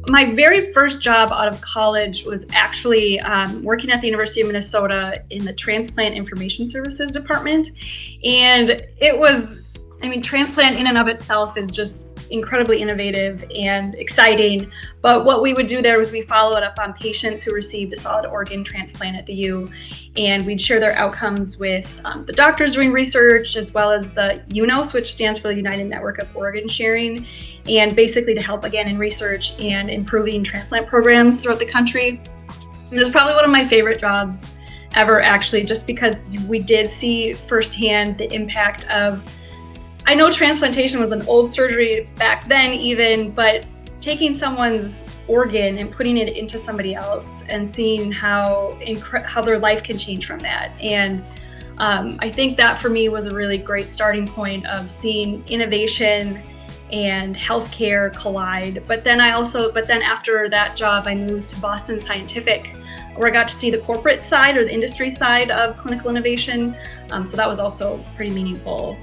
my very first job out of college was actually working at the University of Minnesota in the Transplant Information Services Department. And it was, transplant in and of itself is just incredibly innovative and exciting. But what we would do there was we followed up on patients who received a solid organ transplant at the U, and we'd share their outcomes with the doctors doing research, as well as the UNOS, which stands for the United Network of Organ Sharing, and basically to help again in research and improving transplant programs throughout the country. And it was probably one of my favorite jobs ever, actually, just because we did see firsthand the impact of, I know transplantation was an old surgery back then even, but taking someone's organ and putting it into somebody else and seeing how their life can change from that. And I think that for me was a really great starting point of seeing innovation and healthcare collide. But then after that job, I moved to Boston Scientific, where I got to see the corporate side or the industry side of clinical innovation. So that was also pretty meaningful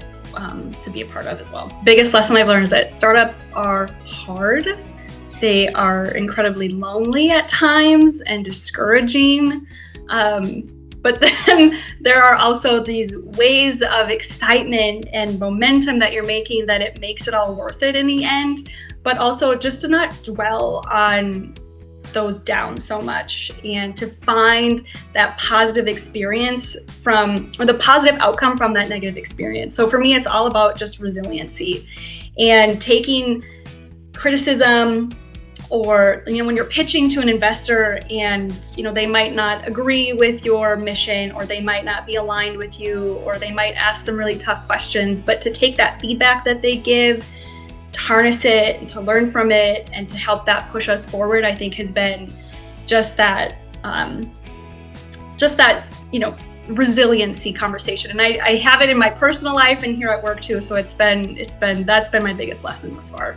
to be a part of as well. Biggest lesson I've learned is that startups are hard. They are incredibly lonely at times and discouraging. But then there are also these waves of excitement and momentum that you're making that it makes it all worth it in the end. But also just to not dwell on those down so much and to find that positive experience or the positive outcome from that negative experience. So for me, it's all about just resiliency and taking criticism, or when you're pitching to an investor and they might not agree with your mission, or they might not be aligned with you, or they might ask some really tough questions, but to take that feedback that they give, to harness it and to learn from it and to help that push us forward, I think has been just that resiliency conversation. And I have it in my personal life and here at work too. So that's been my biggest lesson thus far.